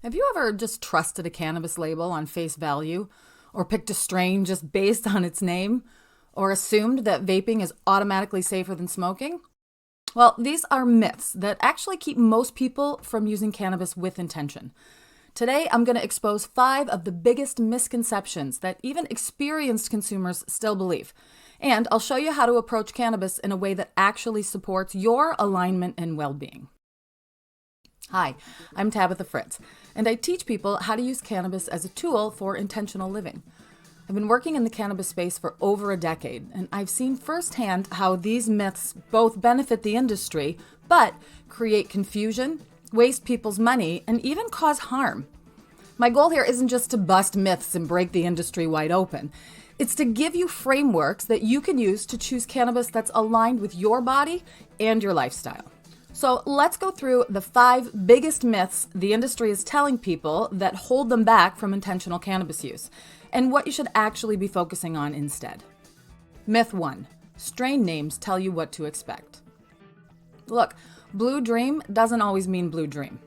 Have you ever just trusted a cannabis label on face value, or picked a strain just based on its name, or assumed that vaping is automatically safer than smoking? Well, these are myths that actually keep most people from using cannabis with intention. Today, I'm going to expose 5 of the biggest misconceptions that even experienced consumers still believe. And I'll show you how to approach cannabis in a way that actually supports your alignment and well-being. Hi, I'm Tabitha Fritz, and I teach people how to use cannabis as a tool for intentional living. I've been working in the cannabis space for over a decade, and I've seen firsthand how these myths both benefit the industry, but create confusion, waste people's money, and even cause harm. My goal here isn't just to bust myths and break the industry wide open. It's to give you frameworks that you can use to choose cannabis that's aligned with your body and your lifestyle. So let's go through the 5 biggest myths the industry is telling people that hold them back from intentional cannabis use, and what you should actually be focusing on instead. Myth 1. Strain names tell you what to expect. Look, Blue Dream doesn't always mean Blue Dream.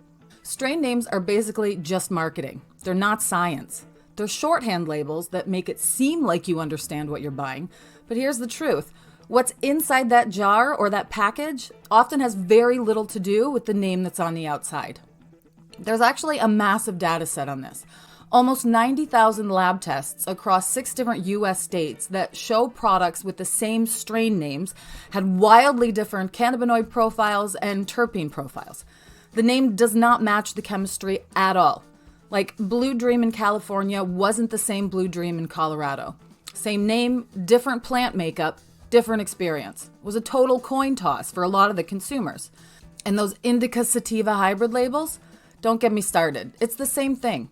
Strain names are basically just marketing. They're not science. They're shorthand labels that make it seem like you understand what you're buying. But here's the truth. What's inside that jar or that package often has very little to do with the name that's on the outside. There's actually a massive data set on this. Almost 90,000 lab tests across 6 different U.S. states that show products with the same strain names had wildly different cannabinoid profiles and terpene profiles. The name does not match the chemistry at all. Like Blue Dream in California wasn't the same Blue Dream in Colorado. Same name, different plant makeup, different experience. It was a total coin toss for a lot of the consumers. And those indica sativa hybrid labels, don't get me started. It's the same thing.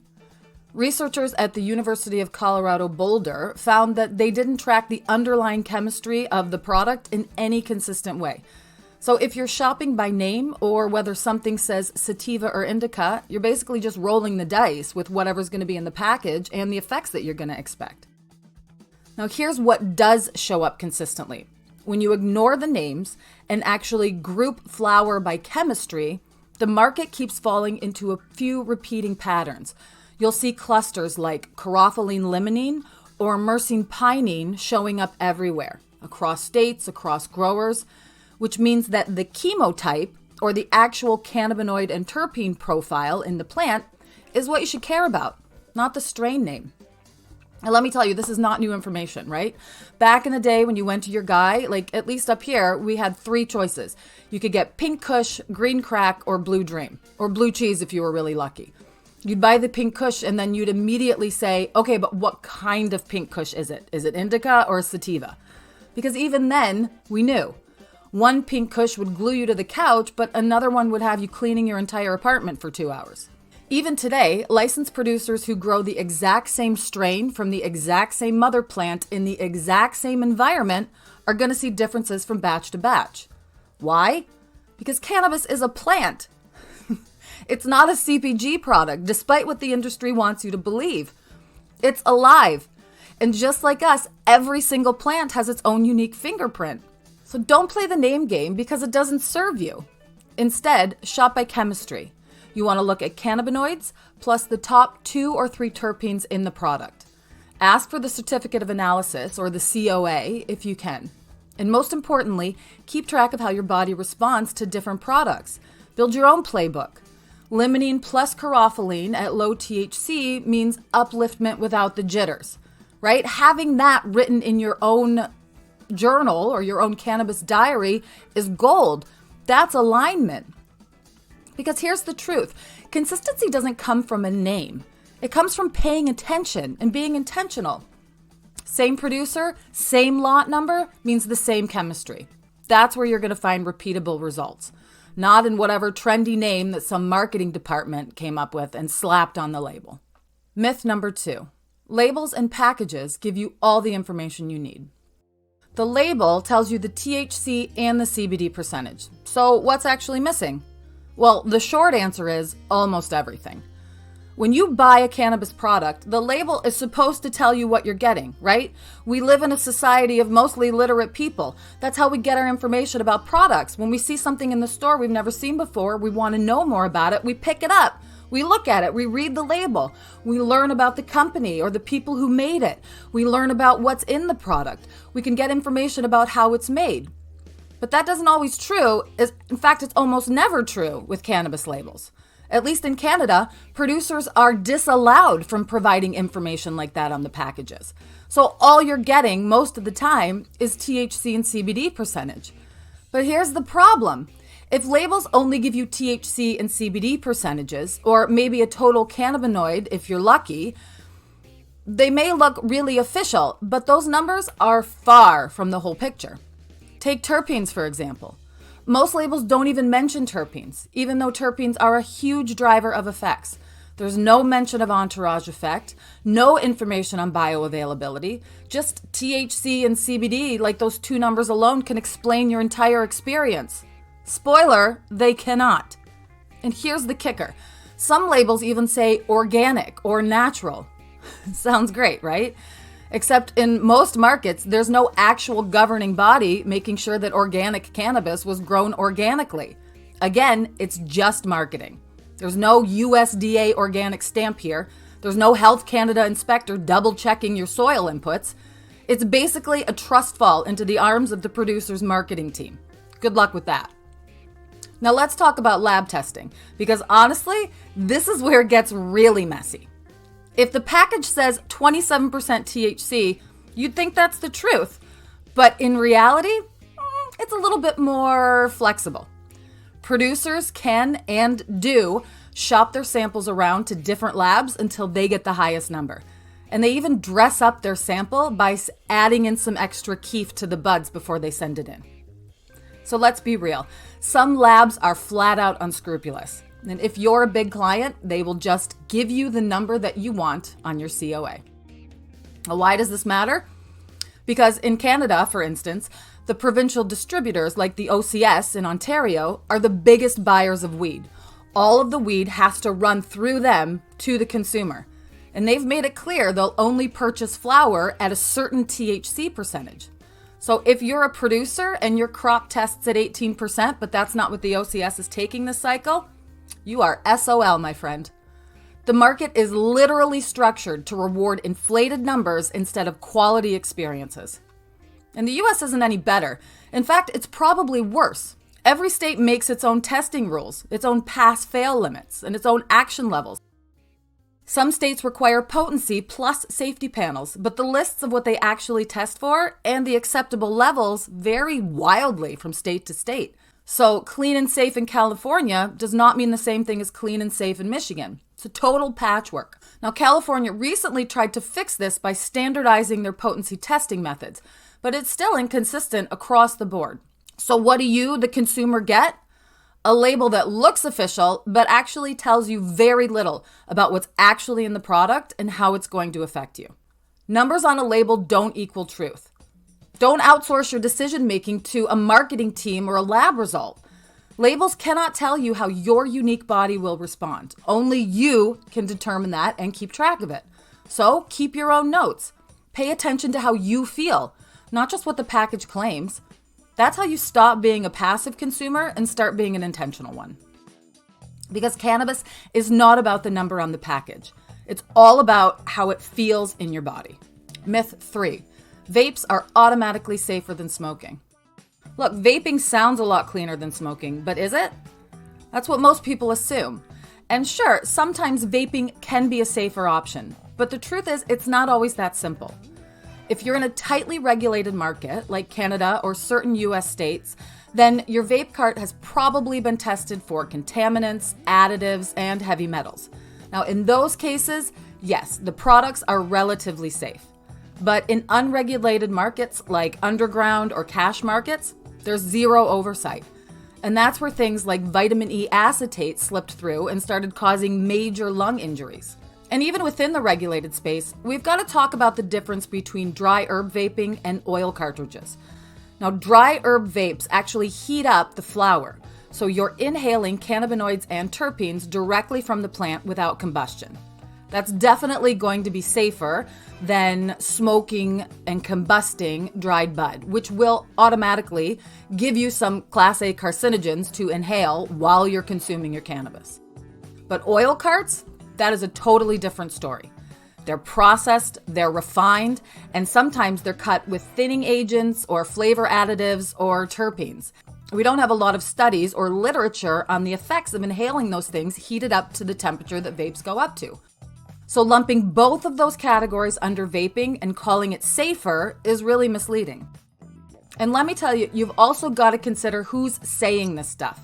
Researchers at the University of Colorado Boulder found that they didn't track the underlying chemistry of the product in any consistent way. So if you're shopping by name or whether something says sativa or indica, you're basically just rolling the dice with whatever's going to be in the package and the effects that you're going to expect. Now here's what does show up consistently. When you ignore the names and actually group flower by chemistry, the market keeps falling into a few repeating patterns. You'll see clusters like carotene limonene or myrcene pinene showing up everywhere, across states, across growers, which means that the chemotype, or the actual cannabinoid and terpene profile in the plant, is what you should care about, not the strain name. And let me tell you, this is not new information, right? Back in the day when you went to your guy, like at least up here, we had 3 choices. You could get Pink Kush, Green Crack, or Blue Dream, or Blue Cheese if you were really lucky. You'd buy the Pink Kush and then you'd immediately say, okay, but what kind of Pink Kush is it? Is it indica or sativa? Because even then, we knew. One Pink Kush would glue you to the couch, but another one would have you cleaning your entire apartment for 2 hours. Even today, licensed producers who grow the exact same strain from the exact same mother plant in the exact same environment are going to see differences from batch to batch. Why? Because cannabis is a plant. It's not a CPG product, despite what the industry wants you to believe. It's alive. And just like us, every single plant has its own unique fingerprint. So don't play the name game because it doesn't serve you. Instead, shop by chemistry. You want to look at cannabinoids plus the top 2 or 3 terpenes in the product. Ask for the certificate of analysis, or the COA, if you can. And most importantly, keep track of how your body responds to different products. Build your own playbook. Limonene plus carotene at low THC means upliftment without the jitters, right? Having that written in your own journal or your own cannabis diary is gold. That's alignment. Because here's the truth. Consistency doesn't come from a name. It comes from paying attention and being intentional. Same producer, same lot number means the same chemistry. That's where you're going to find repeatable results. Not in whatever trendy name that some marketing department came up with and slapped on the label. Myth number 2. Labels and packages give you all the information you need. The label tells you the THC and the CBD percentage. So what's actually missing? Well, the short answer is almost everything. When you buy a cannabis product, the label is supposed to tell you what you're getting, right? We live in a society of mostly literate people. That's how we get our information about products. When we see something in the store we've never seen before, we want to know more about it, we pick it up. We look at it, we read the label, we learn about the company or the people who made it. We learn about what's in the product. We can get information about how it's made. But that doesn't always true. In fact, it's almost never true with cannabis labels. At least in Canada, producers are disallowed from providing information like that on the packages. So all you're getting most of the time is THC and CBD percentage. But here's the problem. If labels only give you THC and CBD percentages, or maybe a total cannabinoid if you're lucky, they may look really official, but those numbers are far from the whole picture. Take terpenes, for example. Most labels don't even mention terpenes, even though terpenes are a huge driver of effects. There's no mention of entourage effect, no information on bioavailability, just THC and CBD, like those two numbers alone can explain your entire experience. Spoiler, they cannot. And here's the kicker. Some labels even say organic or natural. Sounds great, right? Except in most markets, there's no actual governing body making sure that organic cannabis was grown organically. Again, it's just marketing. There's no USDA organic stamp here. There's no Health Canada inspector double checking your soil inputs. It's basically a trust fall into the arms of the producer's marketing team. Good luck with that. Now let's talk about lab testing, because honestly, this is where it gets really messy. If the package says 27% THC, you'd think that's the truth. But in reality, it's a little bit more flexible. Producers can and do shop their samples around to different labs until they get the highest number. And they even dress up their sample by adding in some extra kief to the buds before they send it in. So let's be real. Some labs are flat out unscrupulous. And if you're a big client, they will just give you the number that you want on your COA. Now, why does this matter? Because in Canada, for instance, the provincial distributors like the OCS in Ontario are the biggest buyers of weed. All of the weed has to run through them to the consumer. And they've made it clear they'll only purchase flower at a certain THC percentage. So if you're a producer and your crop tests at 18%, but that's not what the OCS is taking this cycle, you are SOL, my friend. The market is literally structured to reward inflated numbers instead of quality experiences. And the US isn't any better. In fact, it's probably worse. Every state makes its own testing rules, its own pass-fail limits, and its own action levels. Some states require potency plus safety panels, but the lists of what they actually test for and the acceptable levels vary wildly from state to state. So clean and safe in California does not mean the same thing as clean and safe in Michigan. It's a total patchwork. Now, California recently tried to fix this by standardizing their potency testing methods, but it's still inconsistent across the board. So what do you, the consumer, get? A label that looks official, but actually tells you very little about what's actually in the product and how it's going to affect you. Numbers on a label don't equal truth. Don't outsource your decision-making to a marketing team or a lab result. Labels cannot tell you how your unique body will respond. Only you can determine that and keep track of it. So keep your own notes. Pay attention to how you feel, not just what the package claims. That's how you stop being a passive consumer and start being an intentional one. Because cannabis is not about the number on the package. It's all about how it feels in your body. Myth 3. Vapes are automatically safer than smoking. Look, vaping sounds a lot cleaner than smoking, but is it? That's what most people assume. And sure, sometimes vaping can be a safer option, but the truth is it's not always that simple. If you're in a tightly regulated market, like Canada or certain US states, then your vape cart has probably been tested for contaminants, additives, and heavy metals. Now, in those cases, yes, the products are relatively safe. But in unregulated markets like underground or cash markets, there's zero oversight. And that's where things like vitamin E acetate slipped through and started causing major lung injuries. And even within the regulated space, we've got to talk about the difference between dry herb vaping and oil cartridges. Now, dry herb vapes actually heat up the flower, so you're inhaling cannabinoids and terpenes directly from the plant without combustion. That's definitely going to be safer than smoking and combusting dried bud, which will automatically give you some Class A carcinogens to inhale while you're consuming your cannabis. But oil carts, that is a totally different story. They're processed, they're refined, and sometimes they're cut with thinning agents or flavor additives or terpenes. We don't have a lot of studies or literature on the effects of inhaling those things heated up to the temperature that vapes go up to. So lumping both of those categories under vaping and calling it safer is really misleading. And let me tell you, you've also got to consider who's saying this stuff.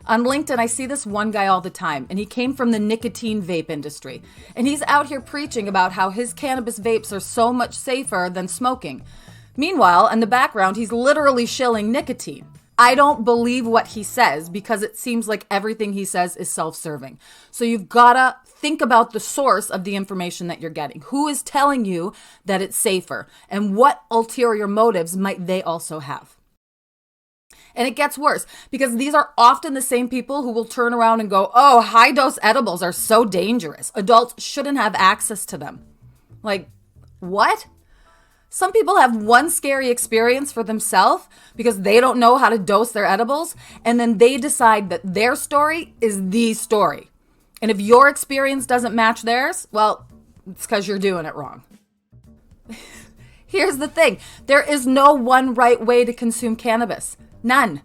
On LinkedIn, I see this one guy all the time, and he came from the nicotine vape industry. And he's out here preaching about how his cannabis vapes are so much safer than smoking. Meanwhile, in the background, he's literally shilling nicotine. I don't believe what he says because it seems like everything he says is self-serving. So you've got to think about the source of the information that you're getting. Who is telling you that it's safer? And what ulterior motives might they also have? And it gets worse because these are often the same people who will turn around and go, oh, high-dose edibles are so dangerous. Adults shouldn't have access to them. Like, what? Some people have one scary experience for themselves because they don't know how to dose their edibles, and then they decide that their story is the story. And if your experience doesn't match theirs, well, it's because you're doing it wrong. Here's the thing. There is no one right way to consume cannabis. None.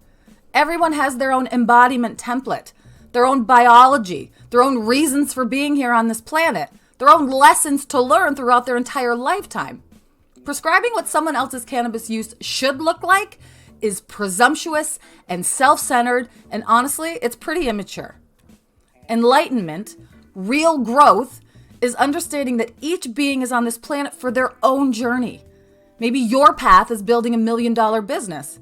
Everyone has their own embodiment template, their own biology, their own reasons for being here on this planet, their own lessons to learn throughout their entire lifetime. Prescribing what someone else's cannabis use should look like is presumptuous and self-centered, and honestly, it's pretty immature. Enlightenment, real growth, is understanding that each being is on this planet for their own journey. Maybe your path is building $1 million business.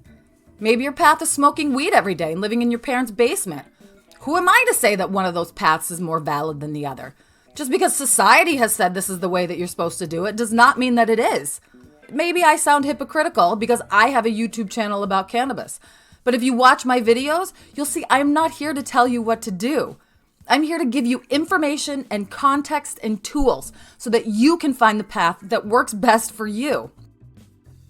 Maybe your path is smoking weed every day and living in your parents' basement. Who am I to say that one of those paths is more valid than the other? Just because society has said this is the way that you're supposed to do it does not mean that it is. Maybe I sound hypocritical because I have a YouTube channel about cannabis. But if you watch my videos, you'll see I'm not here to tell you what to do. I'm here to give you information and context and tools so that you can find the path that works best for you.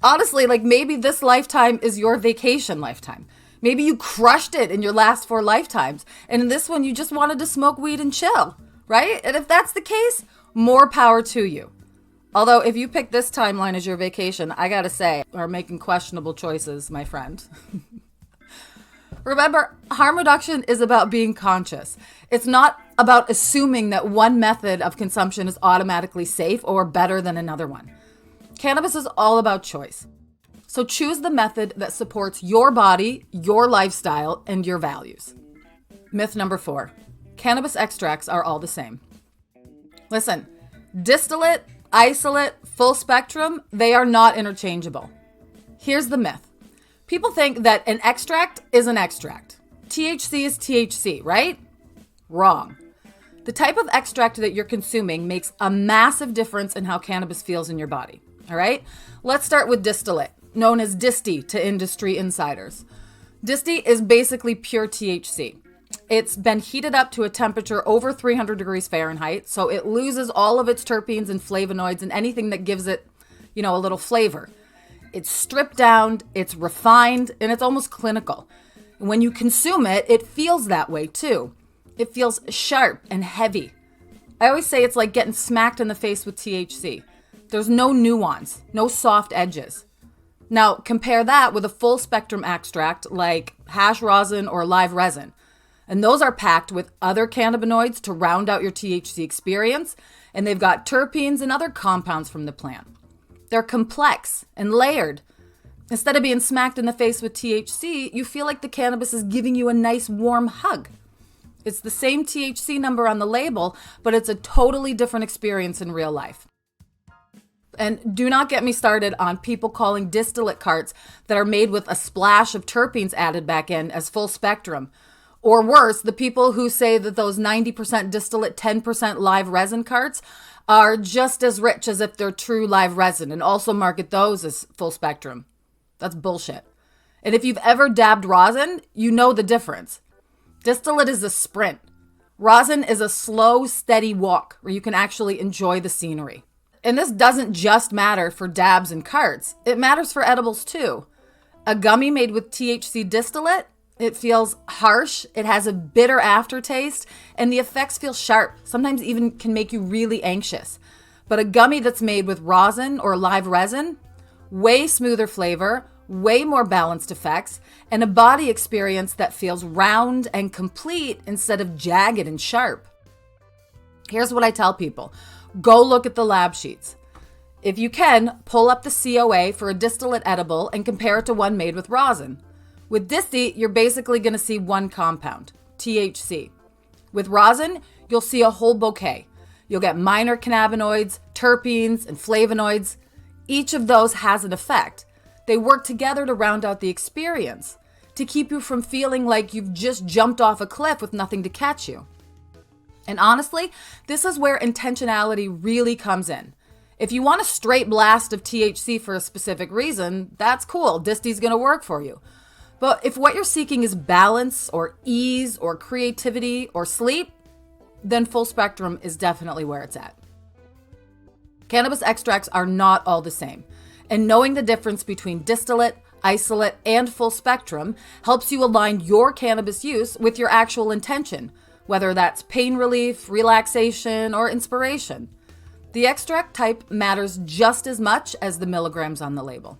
Honestly, like maybe this lifetime is your vacation lifetime. Maybe you crushed it in your last 4 lifetimes. And in this one, you just wanted to smoke weed and chill, right? And if that's the case, more power to you. Although if you pick this timeline as your vacation, I gotta say, are making questionable choices, my friend. Remember, harm reduction is about being conscious. It's not about assuming that one method of consumption is automatically safe or better than another one. Cannabis is all about choice. So choose the method that supports your body, your lifestyle, and your values. Myth number 4. Cannabis extracts are all the same. Listen, distillate, isolate, full spectrum, they are not interchangeable. Here's the myth. People think that an extract is an extract. THC is THC, right? Wrong. The type of extract that you're consuming makes a massive difference in how cannabis feels in your body. All right? Let's start with distillate, known as Disty to industry insiders. Disty is basically pure THC. It's been heated up to a temperature over 300 degrees Fahrenheit, so it loses all of its terpenes and flavonoids and anything that gives it, a little flavor. It's stripped down, it's refined, and it's almost clinical. When you consume it, it feels that way too. It feels sharp and heavy. I always say it's like getting smacked in the face with THC. There's no nuance, no soft edges. Now, compare that with a full spectrum extract like hash rosin or live resin. And those are packed with other cannabinoids to round out your THC experience, and they've got terpenes and other compounds from the plant. They're complex and layered. Instead of being smacked in the face with THC, you feel like the cannabis is giving you a nice warm hug. It's the same THC number on the label, but it's a totally different experience in real life. And do not get me started on people calling distillate carts that are made with a splash of terpenes added back in as full spectrum. Or worse, the people who say that those 90% distillate, 10% live resin carts are just as rich as if they're true live resin and also market those as full spectrum. That's bullshit. And if you've ever dabbed rosin, you know the difference. Distillate is a sprint. Rosin is a slow, steady walk where you can actually enjoy the scenery. And this doesn't just matter for dabs and carts. It matters for edibles too. A gummy made with THC distillate It feels harsh, it has a bitter aftertaste, and the effects feel sharp, sometimes even can make you really anxious. But a gummy that's made with rosin or live resin, way smoother flavor, way more balanced effects, and a body experience that feels round and complete instead of jagged and sharp. Here's what I tell people. Go look at the lab sheets. If you can, pull up the COA for a distillate edible and compare it to one made with rosin. With Disti, you're basically going to see one compound, THC. With rosin, you'll see a whole bouquet. You'll get minor cannabinoids, terpenes, and flavonoids. Each of those has an effect. They work together to round out the experience, to keep you from feeling like you've just jumped off a cliff with nothing to catch you. And honestly, this is where intentionality really comes in. If you want a straight blast of THC for a specific reason, that's cool. Disti's going to work for you. But if what you're seeking is balance or ease or creativity or sleep, then full spectrum is definitely where it's at. Cannabis extracts are not all the same, and knowing the difference between distillate, isolate, and full spectrum helps you align your cannabis use with your actual intention, whether that's pain relief, relaxation, or inspiration. The extract type matters just as much as the milligrams on the label.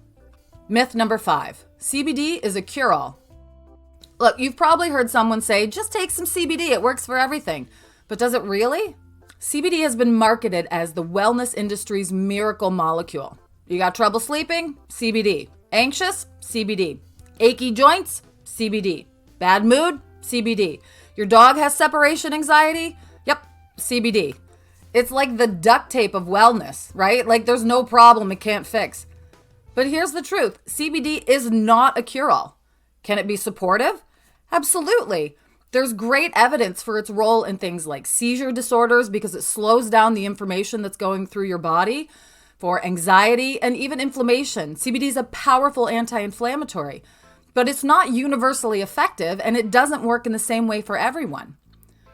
Myth number 5, CBD is a cure-all. Look, you've probably heard someone say, just take some CBD, it works for everything. But does it really? CBD has been marketed as the wellness industry's miracle molecule. You got trouble sleeping? CBD. Anxious? CBD. Achy joints? CBD. Bad mood? CBD. Your dog has separation anxiety? Yep, CBD. It's like the duct tape of wellness, right? Like there's no problem it can't fix. But here's the truth. CBD is not a cure-all. Can it be supportive? Absolutely. There's great evidence for its role in things like seizure disorders because it slows down the information that's going through your body, for anxiety and even inflammation. CBD is a powerful anti-inflammatory, but it's not universally effective and it doesn't work in the same way for everyone.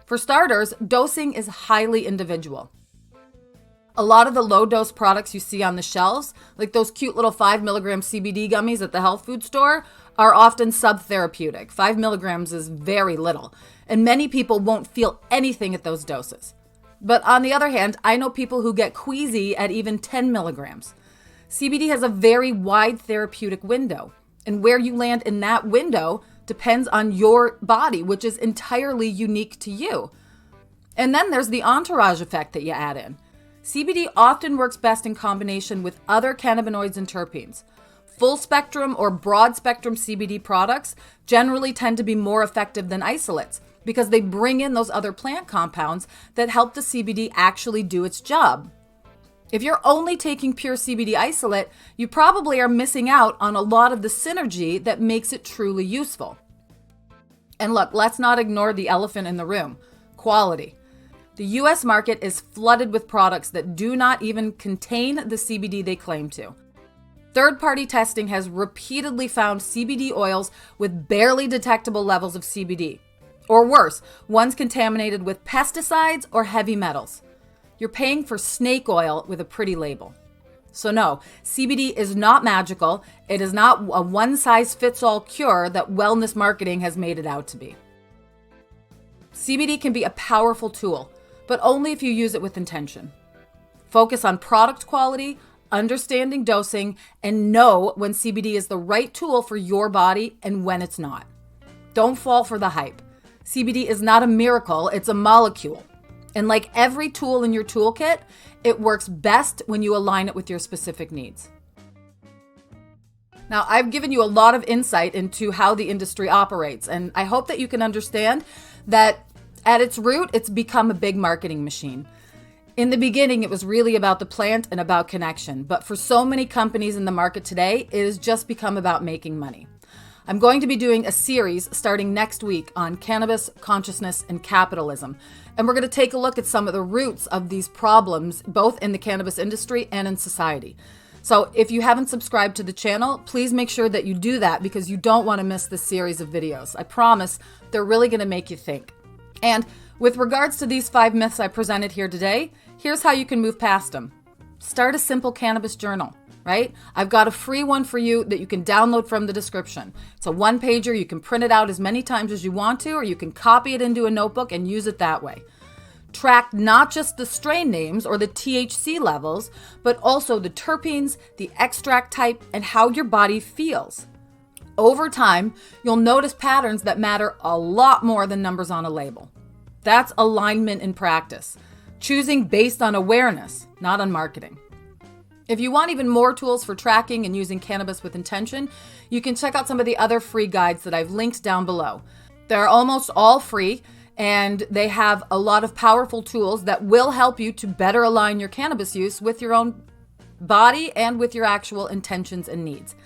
For starters, dosing is highly individual. A lot of the low-dose products you see on the shelves, like those cute little 5 milligram CBD gummies at the health food store, are often subtherapeutic. 5 milligrams is very little, and many people won't feel anything at those doses. But on the other hand, I know people who get queasy at even 10 milligrams. CBD has a very wide therapeutic window, and where you land in that window depends on your body, which is entirely unique to you. And then there's the entourage effect that you add in. CBD often works best in combination with other cannabinoids and terpenes. Full spectrum or broad spectrum CBD products generally tend to be more effective than isolates because they bring in those other plant compounds that help the CBD actually do its job. If you're only taking pure CBD isolate, you probably are missing out on a lot of the synergy that makes it truly useful. And look, let's not ignore the elephant in the room, quality. The US market is flooded with products that do not even contain the CBD they claim to. Third-party testing has repeatedly found CBD oils with barely detectable levels of CBD. Or worse, ones contaminated with pesticides or heavy metals. You're paying for snake oil with a pretty label. So no, CBD is not magical. It is not a one-size-fits-all cure that wellness marketing has made it out to be. CBD can be a powerful tool, but only if you use it with intention. Focus on product quality, understanding dosing, and know when CBD is the right tool for your body and when it's not. Don't fall for the hype. CBD is not a miracle, it's a molecule. And like every tool in your toolkit, it works best when you align it with your specific needs. Now, I've given you a lot of insight into how the industry operates, and I hope that you can understand that at its root, it's become a big marketing machine. In the beginning, it was really about the plant and about connection, but for so many companies in the market today, it has just become about making money. I'm going to be doing a series starting next week on cannabis, consciousness, and capitalism, and we're going to take a look at some of the roots of these problems, both in the cannabis industry and in society. So if you haven't subscribed to the channel, please make sure that you do that because you don't want to miss this series of videos. I promise they're really going to make you think. And with regards to these 5 myths I presented here today, here's how you can move past them. Start a simple cannabis journal. right? I've got a free one for you that you can download from the description. It's a one-pager. You can print it out as many times as you want to, or you can copy it into a notebook and use it that way. Track not just the strain names or the THC levels, but also the terpenes, the extract type, and how your body feels. Over time, you'll notice patterns that matter a lot more than numbers on a label. That's alignment in practice. Choosing based on awareness, not on marketing. If you want even more tools for tracking and using cannabis with intention, you can check out some of the other free guides that I've linked down below. They're almost all free, and they have a lot of powerful tools that will help you to better align your cannabis use with your own body and with your actual intentions and needs.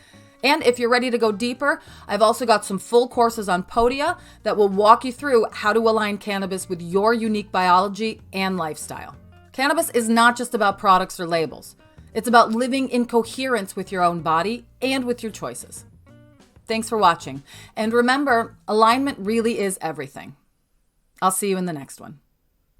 And if you're ready to go deeper, I've also got some full courses on Podia that will walk you through how to align cannabis with your unique biology and lifestyle. Cannabis is not just about products or labels. It's about living in coherence with your own body and with your choices. Thanks for watching. And remember, alignment really is everything. I'll see you in the next one.